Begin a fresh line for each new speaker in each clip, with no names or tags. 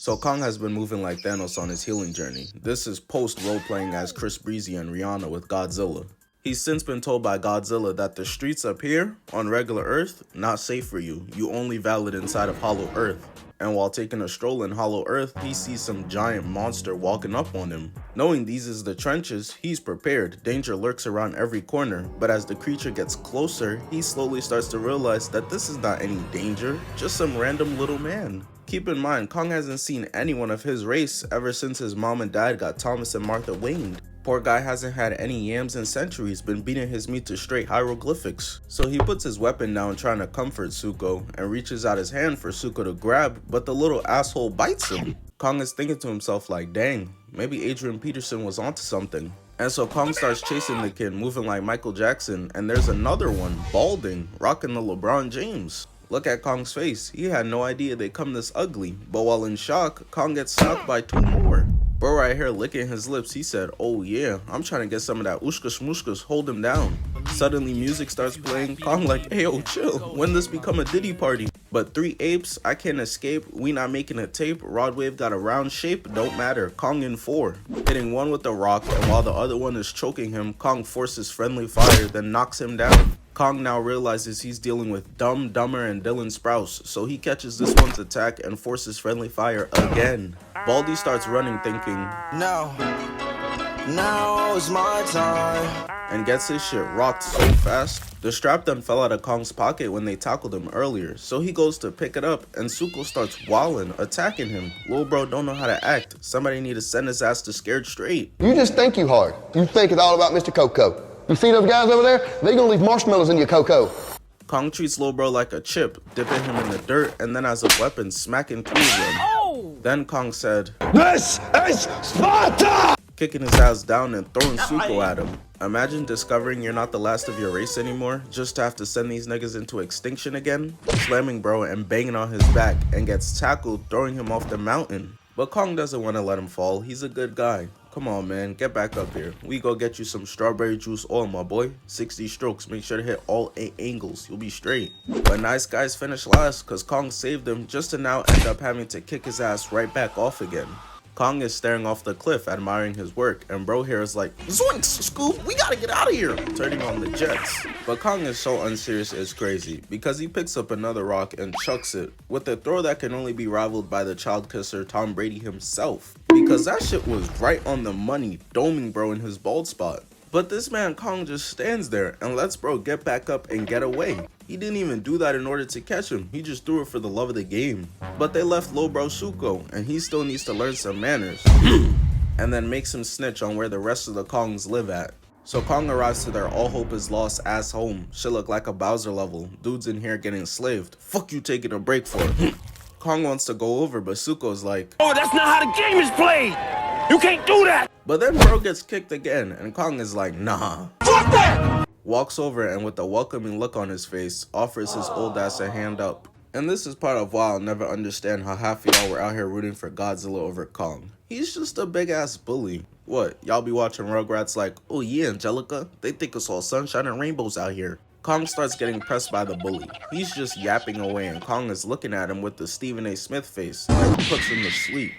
So Kong has been moving like Thanos on his healing journey. This is post role-playing as Chris Breezy and Rihanna with Godzilla. He's since been told by Godzilla that the streets up here, on regular Earth, not safe for you. You only valid inside of Hollow Earth. And while taking a stroll in Hollow Earth, he sees some giant monster walking up on him. Knowing these is the trenches, he's prepared. Danger lurks around every corner, but as the creature gets closer, he slowly starts to realize that this is not any danger, just some random little man. Keep in mind, Kong hasn't seen anyone of his race ever since his mom and dad got Thomas and Martha winged. Poor guy hasn't had any yams in centuries, been beating his meat to straight hieroglyphics. So he puts his weapon down trying to comfort Zuko and reaches out his hand for Zuko to grab, but the little asshole bites him. Kong is thinking to himself like, dang, maybe Adrian Peterson was onto something. And so Kong starts chasing the kid, moving like Michael Jackson, and there's another one, balding, rocking the LeBron James. Look at Kong's face, he had no idea they come this ugly, but while in shock, Kong gets snuck by two more. Bro right here licking his lips, he said, oh yeah, I'm trying to get some of that ushka shmushkas, hold him down. Suddenly music starts playing, Kong like, hey yo, chill, when this become a Diddy party? But three apes, I can't escape, we not making a tape, Rod Wave got a round shape, don't matter, Kong in 4. Hitting one with the rock, and while the other one is choking him, Kong forces friendly fire, then knocks him down. Kong now realizes he's dealing with Dumb, Dumber, and Dylan Sprouse, so he catches this one's attack and forces friendly fire again. Baldy starts running thinking, now is my time, and gets his shit rocked so fast. The strap done fell out of Kong's pocket when they tackled him earlier, so he goes to pick it up and Zuko starts wilding, attacking him. Lil bro don't know how to act, somebody need to send his ass to Scared Straight.
You just think you hard. You think it's all about Mr. Coco. You see those guys over there? They gonna leave marshmallows in your cocoa.
Kong treats Lil Bro like a chip, dipping him in the dirt and then as a weapon smacking two of them. Oh! Then Kong said, "This is Sparta!" Kicking his ass down and throwing Zuko at him. Imagine discovering you're not the last of your race anymore, just to have to send these niggas into extinction again. Slamming bro and banging on his back and gets tackled, throwing him off the mountain. But Kong doesn't want to let him fall, he's a good guy. Come on man, get back up here. We go get you some strawberry juice oil, my boy. 60 strokes, make sure to hit all 8 angles, you'll be straight. But nice guys finish last, cause Kong saved him just to now end up having to kick his ass right back off again. Kong is staring off the cliff, admiring his work, and bro here is like, zoinks, Scoop, we gotta get out of here, turning on the jets. But Kong is so unserious it's crazy, because he picks up another rock and chucks it, with a throw that can only be rivaled by the child kisser Tom Brady himself. Because that shit was right on the money, doming bro in his bald spot. But this man Kong just stands there and lets bro get back up and get away. He didn't even do that in order to catch him, he just threw it for the love of the game. But they left Lil Bro Zuko, and he still needs to learn some manners. And then makes him snitch on where the rest of the Kongs live at. So Kong arrives to their all hope is lost ass home. Shit look like a Bowser level, dudes in here getting slaved. Fuck you taking a break for. Kong wants to go over, but Zuko's like, oh, that's not how the game is played! You can't do that! But then bro gets kicked again, and Kong is like, nah. Fuck that! Walks over and with a welcoming look on his face, offers his old ass a hand up. And this is part of why I'll never understand how half of y'all were out here rooting for Godzilla over Kong. He's just a big ass bully. What, y'all be watching Rugrats like, oh yeah, Angelica, they think it's all sunshine and rainbows out here. Kong starts getting pressed by the bully. He's just yapping away and Kong is looking at him with the Stephen A. Smith face, like he puts him to sleep.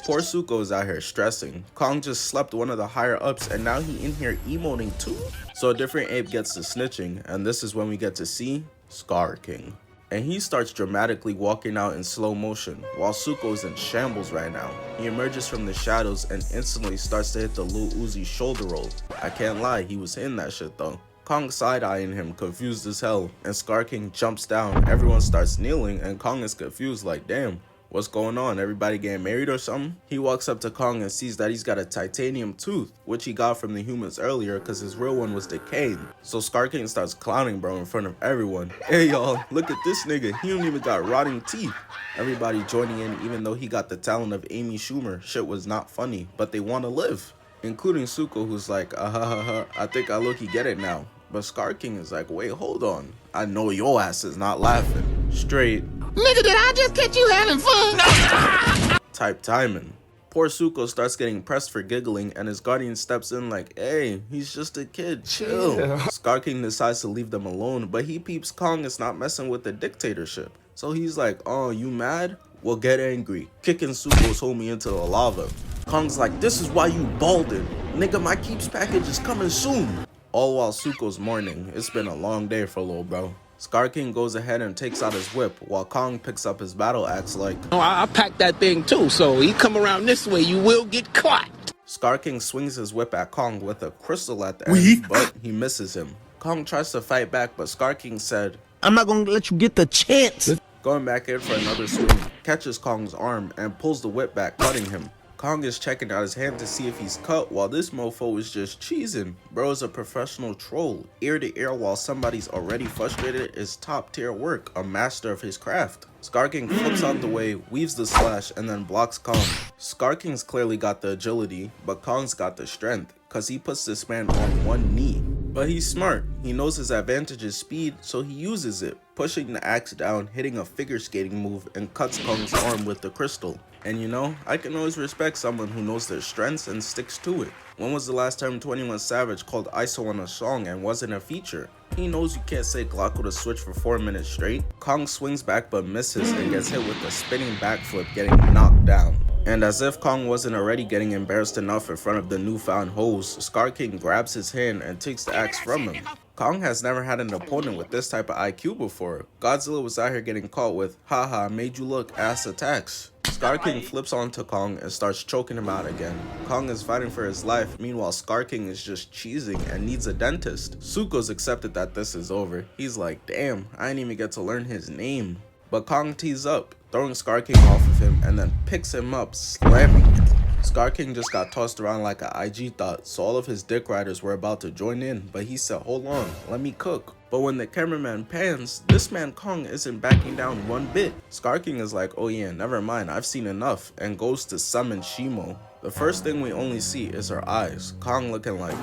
Poor Zuko is out here stressing. Kong just slept one of the higher ups and now he in here emoting too? So a different ape gets to snitching, and this is when we get to see Skar King. And he starts dramatically walking out in slow motion, while Zuko is in shambles right now. He emerges from the shadows and instantly starts to hit the Lil Uzi shoulder roll. I can't lie, he was hitting that shit though. Kong side-eyeing him, confused as hell, and Skar King jumps down, everyone starts kneeling, and Kong is confused like, damn, what's going on, everybody getting married or something? He walks up to Kong and sees that he's got a titanium tooth, which he got from the humans earlier because his real one was decayed. So Skar King starts clowning bro in front of everyone. Hey y'all, look at this nigga, he don't even got rotting teeth. Everybody joining in even though he got the talent of Amy Schumer. Shit was not funny, but they want to live. Including Zuko, who's like, I think I look-y get it now. But Skar King is like, wait, hold on. I know your ass is not laughing. Straight.
Nigga, did I just catch you having fun?
Type timing. Poor Zuko starts getting pressed for giggling and his guardian steps in like, hey, he's just a kid, chill. Yeah. Skar King decides to leave them alone, but he peeps Kong is not messing with the dictatorship. So he's like, oh, you mad? will get angry, kicking Suko's homie into the lava. Kong's like, this is why you balding. Nigga, my keeps package is coming soon. All while Suko's mourning. It's been a long day for lil' bro. Skar King goes ahead and takes out his whip, while Kong picks up his battle axe like,
Oh, I packed that thing too, so you come around this way, you will get caught.
Skar King swings his whip at Kong with a crystal at the end, but he misses him. Kong tries to fight back, but Skar King said,
I'm not gonna let you get the chance.
Going back in for another swing, catches Kong's arm and pulls the whip back, cutting him. Kong is checking out his hand to see if he's cut while this mofo is just cheesing. Bro is a professional troll. Ear to ear while somebody's already frustrated is top tier work, a master of his craft. Skar King flips out the way, weaves the slash, and then blocks Kong. Skar King's clearly got the agility, but Kong's got the strength, cause he puts this man on one knee. But he's smart. He knows his advantage is speed, so he uses it, pushing the axe down, hitting a figure skating move, and cuts Kong's arm with the crystal. And you know, I can always respect someone who knows their strengths and sticks to it. When was the last time 21 Savage called ISO on a song and wasn't a feature? He knows you can't say Glock with a switch for 4 minutes straight. Kong swings back but misses and gets hit with a spinning backflip, getting knocked down. And as if Kong wasn't already getting embarrassed enough in front of the newfound hoes, Skar King grabs his hand and takes the axe from him. Kong has never had an opponent with this type of IQ before. Godzilla was out here getting caught with, haha, made you look ass attacks. Skar King flips onto Kong and starts choking him out again. Kong is fighting for his life, meanwhile Skar King is just cheesing and needs a dentist. Suko's accepted that this is over. He's like, damn, I didn't even get to learn his name. But Kong tees up, throwing Skar King off of him and then picks him up, slamming him. Skar King just got tossed around like an IG thought, so all of his dick riders were about to join in, but he said, hold on, let me cook. But when the cameraman pans, this man Kong isn't backing down one bit. Skar King is like, oh yeah, never mind, I've seen enough, and goes to summon Shimo. The first thing we only see is her eyes, Kong looking like,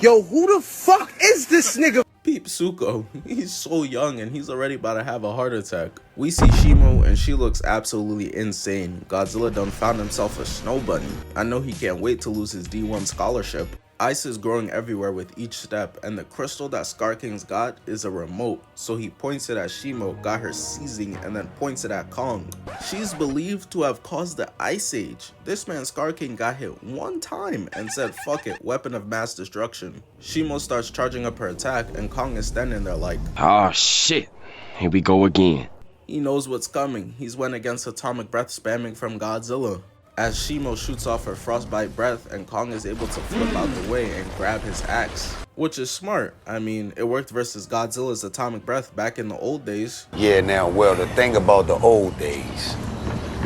Yo, who the fuck is this nigga?
peep Suko, he's so young and he's already about to have a heart attack. We see Shimo and she looks absolutely insane. Godzilla done found himself a snow bunny. I know he can't wait to lose his D1 scholarship. Ice is growing everywhere with each step, and the crystal that Skar King's got is a remote, so he points it at Shimo, got her seizing, and then points it at Kong. She's believed to have caused the Ice Age. This man Skar King got hit one time and said fuck it, weapon of mass destruction. Shimo starts charging up her attack and Kong is standing there like,
oh shit, here we go again.
He knows what's coming. He's went against atomic breath spamming from Godzilla. As Shimo shoots off her frostbite breath and Kong is able to flip out the way and grab his axe. Which is smart. I mean, it worked versus Godzilla's atomic breath back in the old days.
Yeah, now, well, the thing about the old days,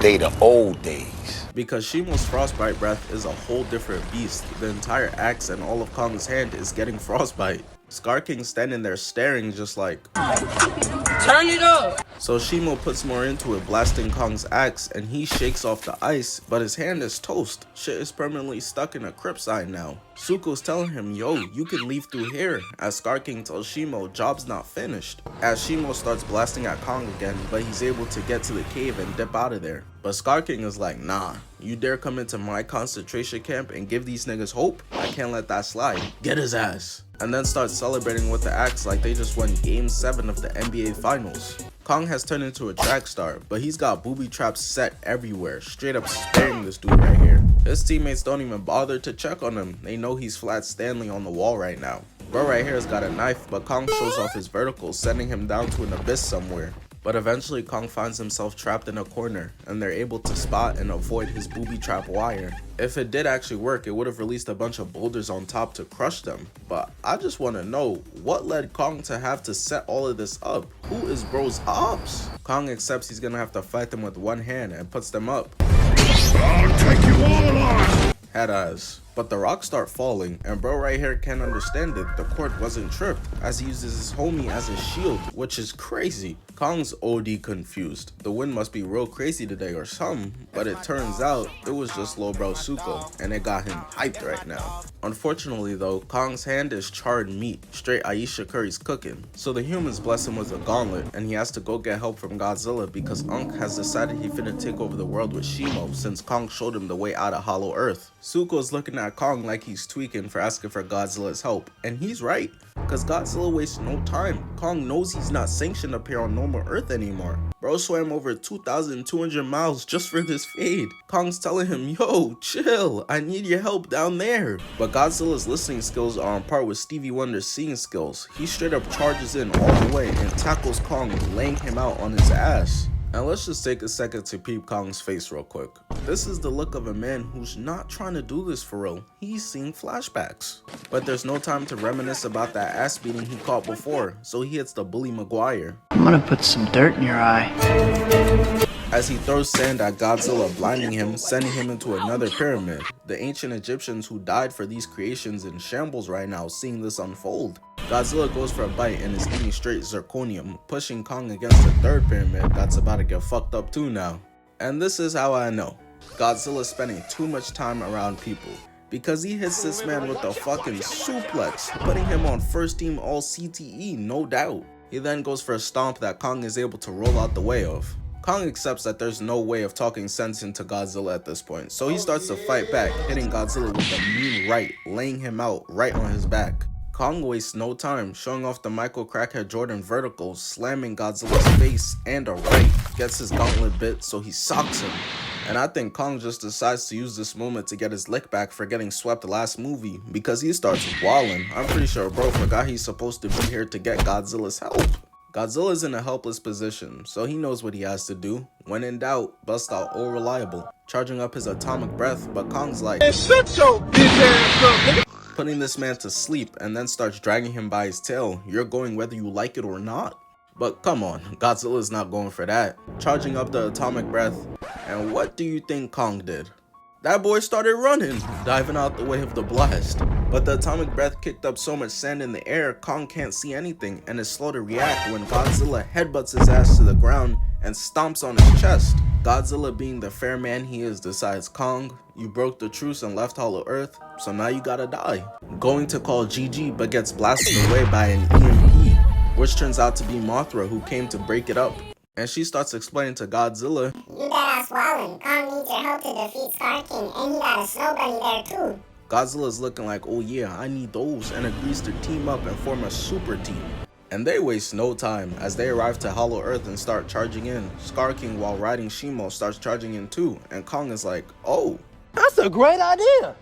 they the old days.
Because Shimo's frostbite breath is a whole different beast. The entire axe and all of Kong's hand is getting frostbite. Skar King standing there staring just like,
Turn it up.
So Shimo puts more into it, blasting Kong's axe, and he shakes off the ice, but his hand is toast. Shit is permanently stuck in a crip sign now. Suko's telling him, yo, you can leave through here, as Skar King tells Shimo, job's not finished. As Shimo starts blasting at Kong again, but he's able to get to the cave and dip out of there. But Skar King is like, nah, you dare come into my concentration camp and give these niggas hope? I can't let that slide. Get his ass. And then starts celebrating with the axe like they just won Game 7 of the NBA Finals. Kong has turned into a track star, but he's got booby traps set everywhere, straight up sparing this dude right here. His teammates don't even bother to check on him. They know he's flat Stanley on the wall right now. Bro right here has got a knife, but Kong shows off his vertical, sending him down to an abyss somewhere. But eventually Kong finds himself trapped in a corner, and they're able to spot and avoid his booby trap wire. If it did actually work, it would have released a bunch of boulders on top to crush them. But I just want to know, what led Kong to have to set all of this up? Who is bro's ops? Kong accepts he's gonna have to fight them with one hand and puts them up.
I'll take you all on!
Head eyes. But the rocks start falling, and bro right here can't understand it. The court wasn't tripped, as he uses his homie as a shield, which is crazy. Kong's OD confused. The wind must be real crazy today or something, but it turns out it was just low bro Suko, and it got him hyped right now. Unfortunately though, Kong's hand is charred meat, straight Aisha Curry's cooking. So the humans bless him with a gauntlet, and he has to go get help from Godzilla because Unk has decided he finna take over the world with Shimo since Kong showed him the way out of Hollow Earth. Suko's looking at Kong like he's tweaking for asking for Godzilla's help, and he's right. Cause Godzilla wastes no time. Kong knows he's not sanctioned up here on normal Earth anymore. Bro swam over 2,200 miles just for this fade. Kong's telling him, yo, chill, I need your help down there. But Godzilla's listening skills are on par with Stevie Wonder's seeing skills. He straight up charges in all the way and tackles Kong, laying him out on his ass. Now let's just take a second to peep Kong's face real quick. This is the look of a man who's not trying to do this for real. He's seeing flashbacks. But there's no time to reminisce about that ass beating he caught before, so he hits the bully Maguire.
I'm gonna put some dirt in your eye.
As he throws sand at Godzilla, blinding him, sending him into another pyramid. The ancient Egyptians who died for these creations in shambles right now, seeing this unfold. Godzilla goes for a bite and is eating straight zirconium, pushing Kong against the third pyramid that's about to get fucked up too now. And this is how I know. Godzilla's spending too much time around people. Because he hits this man with a fucking suplex, putting him on first team all CTE, no doubt. He then goes for a stomp that Kong is able to roll out the way of. Kong accepts that there's no way of talking sense into Godzilla at this point, so he starts to fight back, hitting Godzilla with a mean right, laying him out right on his back. Kong wastes no time, showing off the Michael Crackhead Jordan vertical, slamming Godzilla's face and a right, gets his gauntlet bit so he socks him. And I think Kong just decides to use this moment to get his lick back for getting swept last movie, because he starts wallin'. I'm pretty sure bro forgot he's supposed to be here to get Godzilla's help. Godzilla's in a helpless position, so he knows what he has to do. When in doubt, bust out all reliable, charging up his atomic breath, but Kong's like,
Shut your bitch ass up, nigga.
Putting this man to sleep and then starts dragging him by his tail. You're going whether you like it or not. But come on, Godzilla's not going for that. Charging up the atomic breath, and what do you think Kong did? That boy started running, diving out the way of the blast. But the atomic breath kicked up so much sand in the air, Kong can't see anything and is slow to react when Godzilla headbutts his ass to the ground and stomps on his chest. Godzilla, being the fair man he is, decides, Kong, you broke the truce and left Hollow Earth, so now you gotta die. Going to call GG but gets blasted away by an EMP, which turns out to be Mothra, who came to break it up. And she starts explaining to Godzilla,
You got us swallowed. Kong needs your help to defeat Skar King, and he got a snow bunny there too.
Godzilla's looking like, oh yeah, I need those, and agrees to team up and form a super team. And they waste no time as they arrive to Hollow Earth and start charging in. Skar King, while riding Shimo, starts charging in too, and Kong is like, oh,
That's a great idea.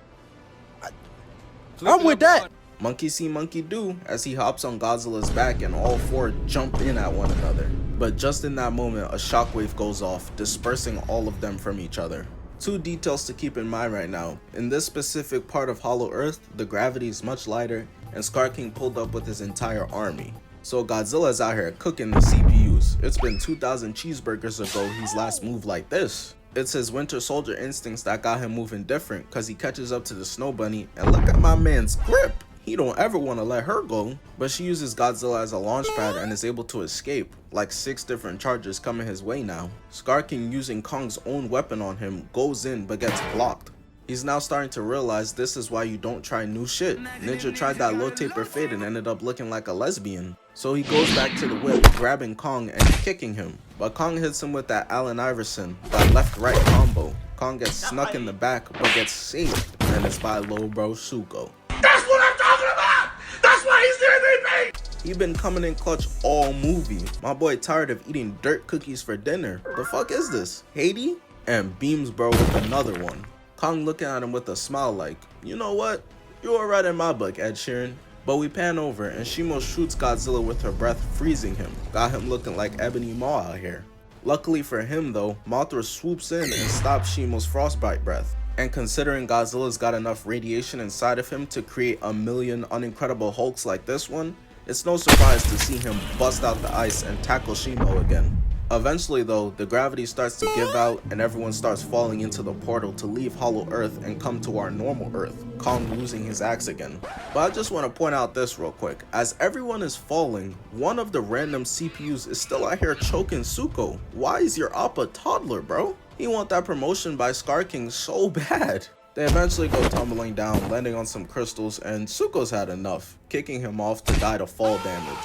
I'm with that.
monkey see, monkey do, as he hops on Godzilla's back and all four jump in at one another. But just in that moment, a shockwave goes off, dispersing all of them from each other. Two details to keep in mind right now. In this specific part of Hollow Earth, the gravity is much lighter, and Skar King pulled up with his entire army. So Godzilla's out here cooking the CPUs. It's been 2,000 cheeseburgers ago he's last moved like this. It's his Winter Soldier instincts that got him moving different, cause he catches up to the snow bunny, and look at my man's grip. He don't ever want to let her go. But she uses Godzilla as a launch pad and is able to escape, like 6 different charges coming his way now. Skar King, using Kong's own weapon on him, goes in but gets blocked. He's now starting to realize this is why you don't try new shit. Ninja tried that low taper fade and ended up looking like a lesbian. So he goes back to the whip, grabbing Kong and kicking him. But Kong hits him with that Allen Iverson, that left-right combo. Kong gets snuck in the back but gets saved, and it's by Lil Bro Suko.
That's what I'm talking about! That's why he's doing me!
He been coming in clutch all movie. My boy tired of eating dirt cookies for dinner. The fuck is this? Haiti? And beams bro with another one. Kong looking at him with a smile like, you know what? You alright in my book, Ed Sheeran. But we pan over and Shimo shoots Godzilla with her breath, freezing him. Got him looking like Ebony Maw out here. Luckily for him though, Mothra swoops in and stops Shimo's frostbite breath. And considering Godzilla's got enough radiation inside of him to create a million unincredible Hulks like this one, it's no surprise to see him bust out the ice and tackle Shimo again. Eventually though, the gravity starts to give out and everyone starts falling into the portal to leave Hollow Earth and come to our normal Earth, Kong losing his axe again. But I just want to point out this real quick. As everyone is falling, one of the random CPUs is still out here choking Suko. Why is your op a toddler, bro? He want that promotion by Skar King so bad. They eventually go tumbling down, landing on some crystals, and Suko's had enough, kicking him off to die to fall damage.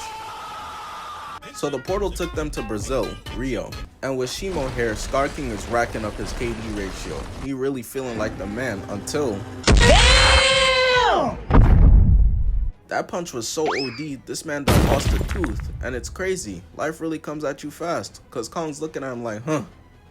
So the portal took them to Brazil, Rio. And with Shimo here, Skar King is racking up his KD ratio. He really feeling like the man until... That punch was so OD, this man done lost a tooth. And it's crazy, life really comes at you fast. Cause Kong's looking at him like, huh,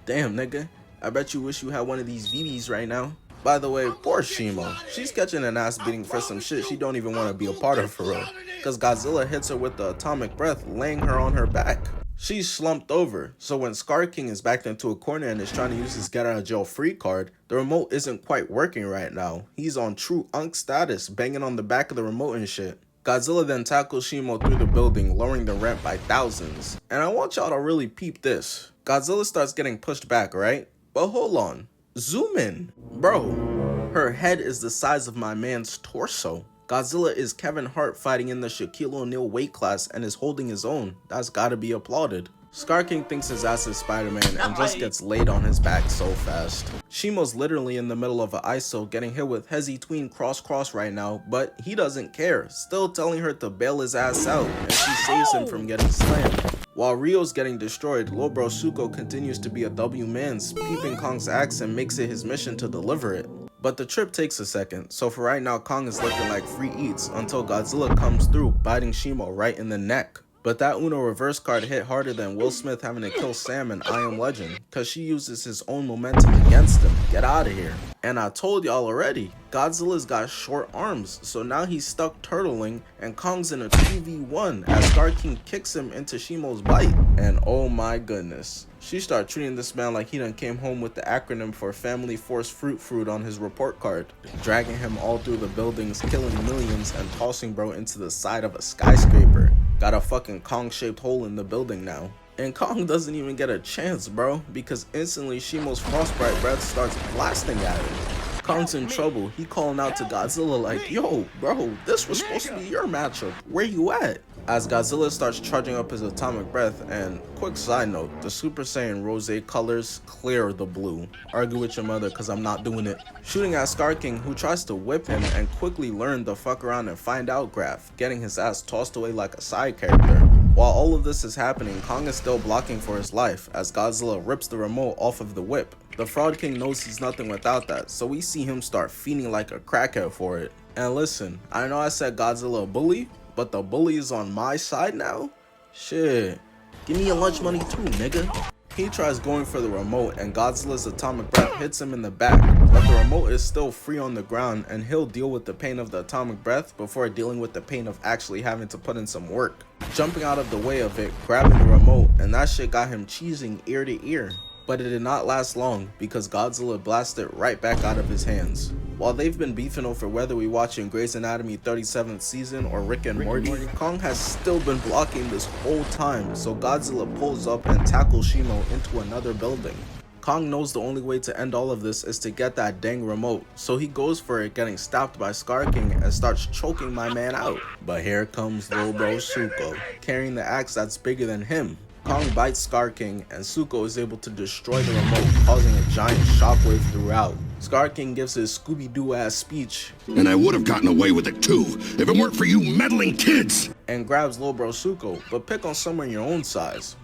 damn nigga, I bet you wish you had one of these VVs right now. By the way, poor Shimo. She's catching an ass beating for some shit she don't even want to be a part of for real. Cause Godzilla hits her with the atomic breath, laying her on her back. She's slumped over, so when Skar King is backed into a corner and is trying to use his get out of jail free card, the remote isn't quite working right now. He's on true unk status, banging on the back of the remote and shit. Godzilla then tackles Shimo through the building, lowering the rent by thousands. And I want y'all to really peep this. Godzilla starts getting pushed back, right? But hold on. Zoom in. Bro, her head is the size of my man's torso. Godzilla is Kevin Hart fighting in the Shaquille O'Neal weight class and is holding his own. That's gotta be applauded. Skar King thinks his ass is Spider-Man and just gets laid on his back so fast. Shimo's literally in the middle of an ISO getting hit with Hezzy Tween cross right now, but he doesn't care, still telling her to bail his ass out, and she saves him from getting slammed. While Rio's getting destroyed, Lil Bro Suko continues to be a W-mans, peeping Kong's axe and makes it his mission to deliver it. But the trip takes a second, so for right now Kong is looking like free eats until Godzilla comes through, biting Shimo right in the neck. But that Uno reverse card hit harder than Will Smith having to kill Sam in I Am Legend, cause she uses his own momentum against him. Get out of here. And I told y'all already, Godzilla's got short arms, so now he's stuck turtling and Kong's in a 2v1 as Skar King kicks him into Shimo's bite. And oh my goodness, she started treating this man like he done came home with the acronym for Family Force Fruit on his report card, dragging him all through the buildings, killing millions and tossing bro into the side of a skyscraper. Got a fucking Kong-shaped hole in the building now. And Kong doesn't even get a chance, bro, because instantly Shimo's frostbite breath starts blasting at him. Kong's in trouble. He calling out to Godzilla like, yo, bro, this was supposed to be your matchup. Where you at? As Godzilla starts charging up his atomic breath, and quick side note, the Super Saiyan Rose colors clear the blue. Argue with your mother cause I'm not doing it. Shooting at Skar King, who tries to whip him and quickly learn the fuck around and find out graph, getting his ass tossed away like a side character. While all of this is happening, Kong is still blocking for his life as Godzilla rips the remote off of the whip. The Fraud King knows he's nothing without that, so we see him start fiending like a crackhead for it. And listen, I know I said Godzilla a bully, but the bully is on my side now? Shit. Give me your lunch money too, nigga. He tries going for the remote and Godzilla's atomic breath hits him in the back, but the remote is still free on the ground and he'll deal with the pain of the atomic breath before dealing with the pain of actually having to put in some work. Jumping out of the way of it, grabbing the remote, and that shit got him cheesing ear to ear. But it did not last long because Godzilla blasted right back out of his hands. While they've been beefing over whether we watching Grey's Anatomy 37th season or Rick and Morty, Kong has still been blocking this whole time, so Godzilla pulls up and tackles Shimo into another building. Kong knows the only way to end all of this is to get that dang remote, so he goes for it, getting stopped by Skar King and starts choking my man out. But here comes Lil Bro Suko, carrying the axe that's bigger than him. Kong bites Skar King and Suko is able to destroy the remote, causing a giant shockwave throughout. Skar King gives his Scooby-Doo ass speech,
and I would have gotten away with it too, if it weren't for you meddling kids!
And grabs Lil Bro Suko, but pick on someone your own size.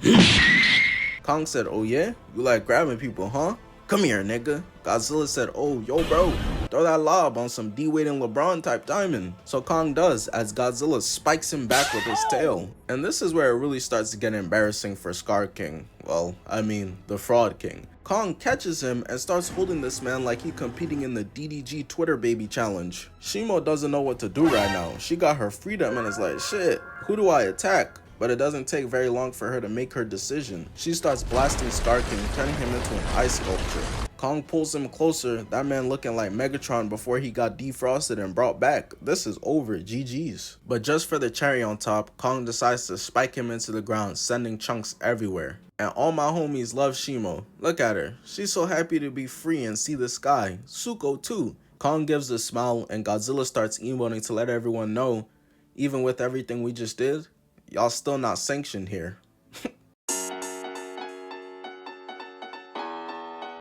Kong said, oh yeah? You like grabbing people, huh? Come here, nigga. Godzilla said, oh, yo bro, throw that lob on some D-Wade and LeBron type diamond. So Kong does, as Godzilla spikes him back with his tail. And this is where it really starts to get embarrassing for Skar King. Well, I mean, the Fraud King. Kong catches him and starts holding this man like he competing in the DDG Twitter baby challenge. Shimo doesn't know what to do right now. She got her freedom and is like, shit, who do I attack? But it doesn't take very long for her to make her decision. She starts blasting Skar King, turning him into an ice sculpture. Kong pulls him closer, that man looking like Megatron before he got defrosted and brought back. This is over, GG's. But just for the cherry on top, Kong decides to spike him into the ground, sending chunks everywhere. And all my homies love Shimo. Look at her, she's so happy to be free and see the sky. Suko too. Kong gives a smile and Godzilla starts emoting to let everyone know, even with everything we just did, y'all still not sanctioned here.